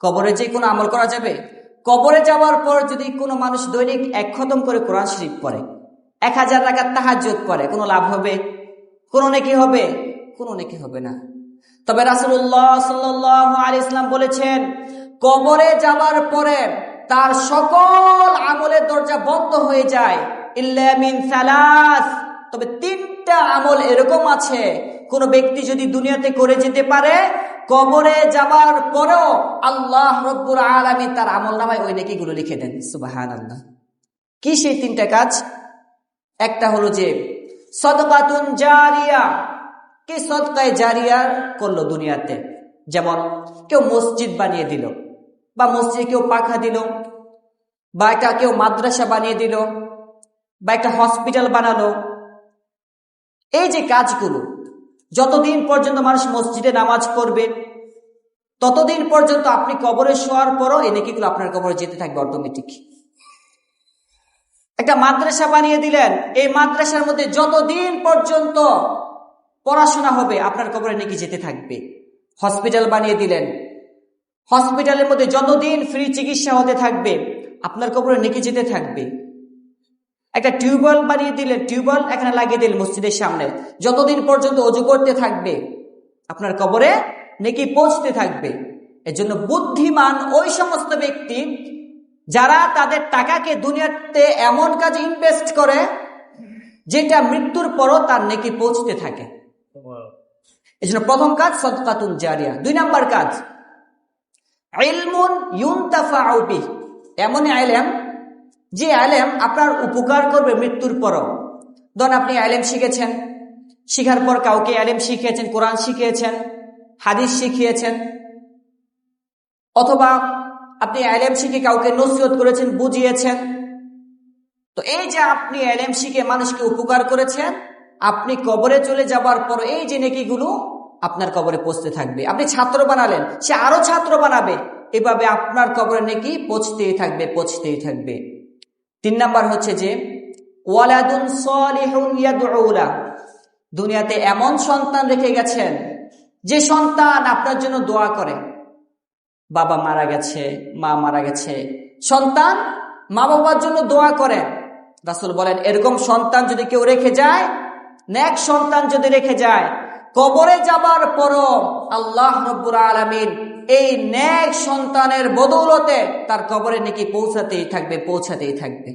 কবরে যে কোনো আমল করা যাবে? কবরে যাওয়ার পর যদি কোনো মানুষ দৈনিক 1 খতম করে কোরআন শরীফ পড়ে, 1000 রাকাত তাহাজ্জুদ পড়ে, কোনো লাভ হবে? কোনো নেকি হবে? কোনো নেকি হবে না। তবে রাসূলুল্লাহ সাল্লাল্লাহু আলাইহি ওয়াসাল্লাম বলেছেন, কবরে যাওয়ার পরে তার সকল আমলের দরজা বন্ধ হয়ে যায় ইল্লা মিন সালাস। তবে 3টা আমল এরকম আছে, কোন ব্যক্তি যদি দুনিয়াতে করে যেতে পারে, কবরে যাবার পরেও আল্লাহ রব্বুল আলামিন তার আমলনামায় ওই নেকিগুলো লিখে দেন। সুবহানাল্লাহ। কি সেই 3টা কাজ? একটা হলো যে সাদকাতুন জারিয়া, কি সদকায়ে জারিয়া করলো দুনিয়াতে। যেমন কেউ মসজিদ বানিয়ে দিল, বা মসজিদে কেউ পাখা দিল, বা একটা কেউ মাদ্রাসা বানিয়ে দিল, বা একটা হসপিটাল বানালো। এই যে কাজগুলো, যতদিন পর্যন্ত মানুষ মসজিদে নামাজ পড়বে ততদিন পর্যন্ত আপনি কবরে শোয়ার পরও এই নেকিগুলো আপনার কবরে যেতে থাকবে অটোমেটিক। একটা মাদ্রাসা বানিয়ে দিলেন, এই মাদ্রাসার মধ্যে যতদিন পর্যন্ত পড়াশোনা হবে আপনার কবরে নেকি যেতে থাকবে। হসপিটাল বানিয়ে দিলেন, হসপিটালের মধ্যে যতদিন ফ্রি চিকিৎসা হতে থাকবে আপনার কবরে নেকি যেতে থাকবে। একটা টিউবওয়েল বানিয়ে দিলেন, টিউবওয়েল এখানে লাগিয়ে দিলেন মসজিদের সামনে, যতদিন পর্যন্ত ওযু করতে থাকবে আপনার কবরে নেকি পৌঁছতে থাকবে। এজন্য বুদ্ধিমান ওই সমস্ত ব্যক্তি যারা তাদের টাকাকে দুনিয়াতে এমন কাজে ইনভেস্ট করে যেটা মৃত্যুর পরও তার নেকি পৌঁছতে থাকে। এজন্য প্রথম কাজ সাদকাতুন জারিয়া। 2 নাম্বার কাজ ইলমুন ইউনতাফাউ বিহি, এমন ইলম যে ইলম আপনার উপকার করবে মৃত্যুর পরও। ধরুন আপনি ইলম শিখেছেন, শিখার পর কাউকে ইলম শিখিয়েছেন, কোরআন শিখিয়েছেন, হাদিস শিখিয়েছেন, অথবা আপনি ইলম শিখে কাউকে নসিহত করেছেন, বুঝিয়েছেন। তো এই যে আপনি ইলম শিখে মানুষকে উপকার করেছেন, আপনি কবরে চলে যাবার পর এই যে নেকিগুলো আপনার কবরে পৌঁছতে থাকবে। আপনি ছাত্র বানালেন, সে আরো ছাত্র বানাবে, এভাবে আপনার কবরে নেকি পৌঁছতেই থাকবে, পৌঁছতেই থাকবে। 3 নাম্বার হচ্ছে যে ওয়ালাদুন সালিহুন ইয়াদউ লা, দুনিয়াতে এমন সন্তান রেখে গেছেন যে সন্তান আপনার জন্য দোয়া করে। বাবা মারা গেছে, মা মারা গেছে, সন্তান মা বাবার জন্য দোয়া করে। রাসূল বলেন এরকম সন্তান যদি কেউ রেখে যায়, নেক সন্তান যদি রেখে যায়, কবরে যাবার পরও আল্লাহ রাব্বুল আলামিন এই নেক সন্তানের বদৌলতে তার কবরে নেকি পৌঁছাতেই থাকবে, পৌঁছাতেই থাকবে।